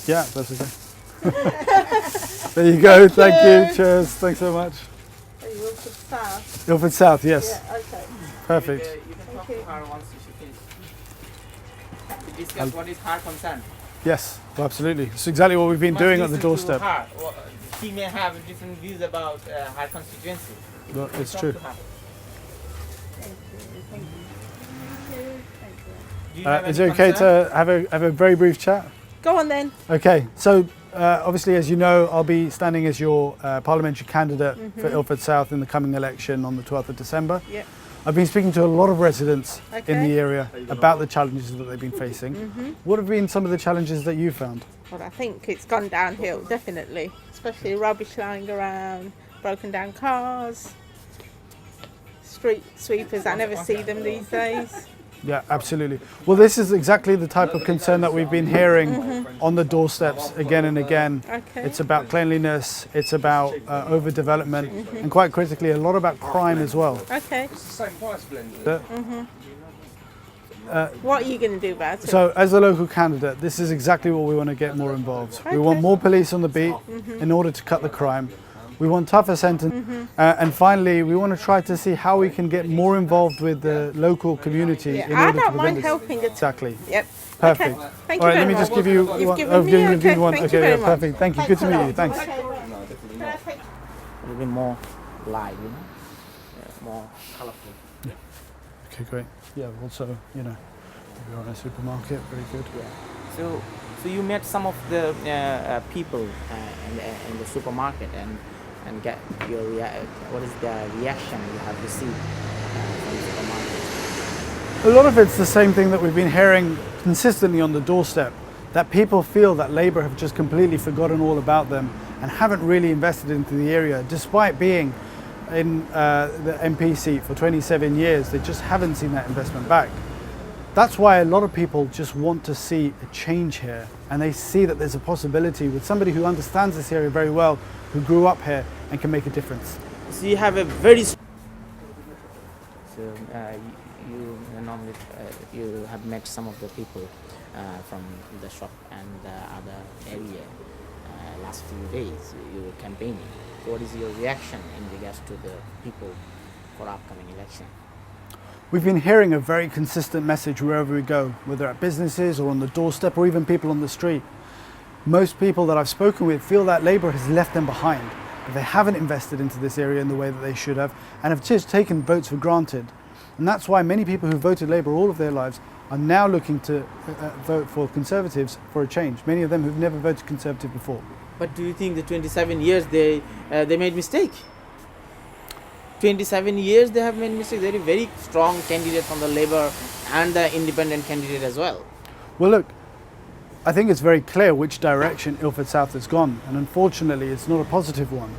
Yeah, that's okay. There you go. Thank you. Cheers. Thanks so much. Are you Ilford South? Ilford South, yes. Yeah, okay. Perfect. You can talk to her once she finishes. To discuss what is her concern. Yes, well, absolutely. It's exactly what we've been doing at the doorstep. Her. She may have different views about her constituency. Well, it's true. Thank you. Thank you. Thank you. Do you have Is any it okay concern? to have a very brief chat? Go on then. Okay, so obviously, as you know, I'll be standing as your parliamentary candidate for Ilford South in the coming election on the 12th of December. Yep. I've been speaking to a lot of residents in Okay. the area about the challenges that they've been facing. What have been some of the challenges that you found? Well, I think it's gone downhill, definitely. Especially rubbish lying around, broken down cars, street sweepers. I never see them these days. Yeah, absolutely. Well, this is exactly the type of concern that we've been hearing on the doorsteps again and again. Okay. It's about cleanliness, it's about overdevelopment, and quite critically, a lot about crime as well. Okay. The- What are you going to do about it? So, as a local candidate, this is exactly what we want to get more involved. We want more police on the beat in order to cut the crime. We want tougher sentences. And finally, we want to try to see how we can get more involved with the local community. Yeah, in I order don't to mind prevent this. helping at all. Exactly. Yep. Perfect. Okay. Thank All you right, let very me much. just give you You've one. given I've me, given you okay, one. thank Okay, you very yeah, much. perfect. Thank you. Thanks Good to a meet lot. you. Thanks. Okay. A little bit more live, more colourful. Okay, great. Yeah, also, you know, we are in a supermarket. Very good. So you met some of the people in the supermarket and get your what is the reaction you have received from the supermarket? A lot of it's the same thing that we've been hearing consistently on the doorstep, that people feel that Labour have just completely forgotten all about them and haven't really invested into the area. Despite being in the MP seat for 27 years, they just haven't seen that investment back. That's why a lot of people just want to see a change here, and they see that there's a possibility with somebody who understands this area very well, who grew up here and can make a difference. So you have a very you normally you have met some of the people from the shop and the other area last few days. You were campaigning. What is your reaction in regards to the people for upcoming election? We've been hearing a very consistent message wherever we go, whether at businesses or on the doorstep or even people on the street. Most people that I've spoken with feel that Labour has left them behind, that they haven't invested into this area in the way that they should have, and have just taken votes for granted. And that's why many people who voted Labour all of their lives are now looking to vote for Conservatives for a change. Many of them who've never voted Conservative before. But do you think the 27 years they made mistake? 27 years they have made mistakes. They're a very strong candidate from the Labour and the independent candidate as well. Well, look, I think it's very clear which direction Ilford South has gone, and unfortunately it's not a positive one.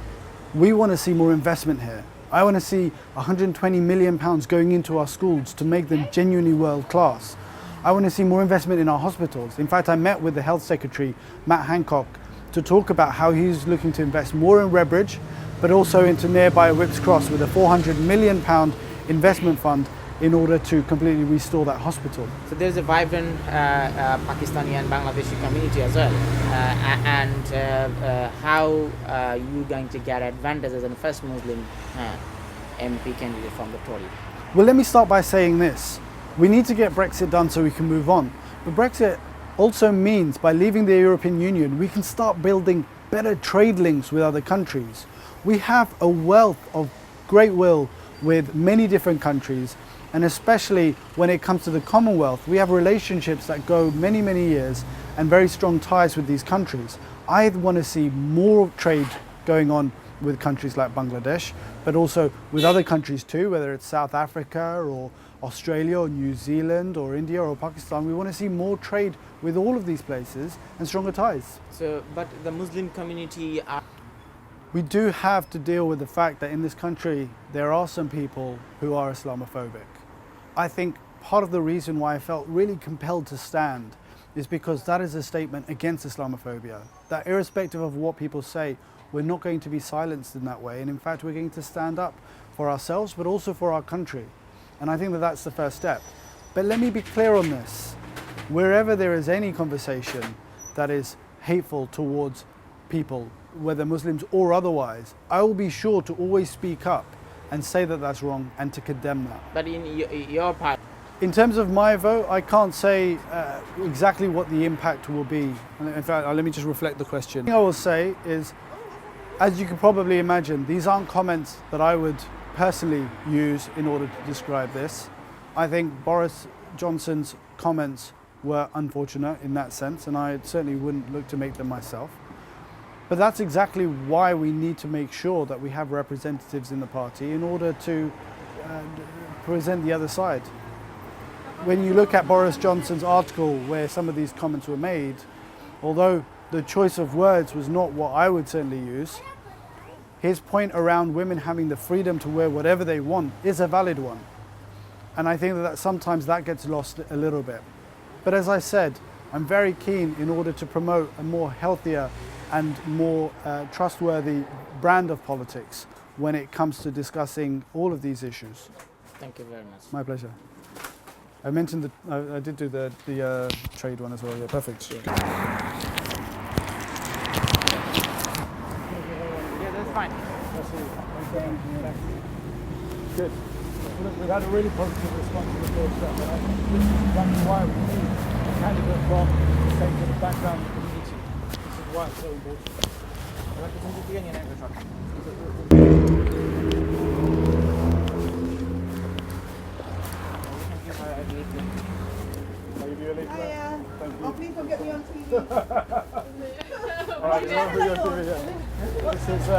We want to see more investment here. I want to see £120 million going into our schools to make them genuinely world class. I want to see more investment in our hospitals. In fact, I met with the Health Secretary, Matt Hancock, to talk about how he's looking to invest more in Redbridge, but also into nearby Whipps Cross with a £400 million investment fund in order to completely restore that hospital. So there's a vibrant Pakistani and Bangladeshi community as well. How are you going to get advantage as the first Muslim MP candidate from the Tory? Well, let me start by saying this. We need to get Brexit done so we can move on. But Brexit also means by leaving the European Union, we can start building better trade links with other countries. We have a wealth of great will with many different countries, and especially when it comes to the Commonwealth, we have relationships that go many, many years and very strong ties with these countries. I want to see more trade going on with countries like Bangladesh, but also with other countries too, whether it's South Africa or Australia or New Zealand or India or Pakistan. We want to see more trade with all of these places and stronger ties. So, but the Muslim community are... We do have to deal with the fact that in this country there are some people who are Islamophobic. I think part of the reason why I felt really compelled to stand is because that is a statement against Islamophobia. That irrespective of what people say, we're not going to be silenced in that way, and in fact we're going to stand up for ourselves but also for our country. And I think that that's the first step. But let me be clear on this. Wherever there is any conversation that is hateful towards people, whether Muslims or otherwise, I will be sure to always speak up and say that that's wrong and to condemn that. But in your part, In terms of my vote, I can't say exactly what the impact will be. In fact, let me just reflect the question. The thing I will say is, as you can probably imagine, these aren't comments that I would personally use in order to describe this. I think Boris Johnson's comments were unfortunate in that sense, and I certainly wouldn't look to make them myself. But that's exactly why we need to make sure that we have representatives in the party in order to present the other side. When you look at Boris Johnson's article where some of these comments were made, although the choice of words was not what I would certainly use, his point around women having the freedom to wear whatever they want is a valid one. And I think that sometimes that gets lost a little bit. But as I said, I'm very keen in order to promote a more healthier and more trustworthy brand of politics when it comes to discussing all of these issues. thank you very much. My pleasure. I mentioned that I did do the trade one as well. Yeah, perfect. Yeah, that's fine. Good. Look, we've had a really positive response to the first step, and I think this is exactly why we need a candidate from the same sort of background and community. This is why it's so important. Are you really Thank you. Oh, please don't get me on TV. All right, you're on for your TV. This is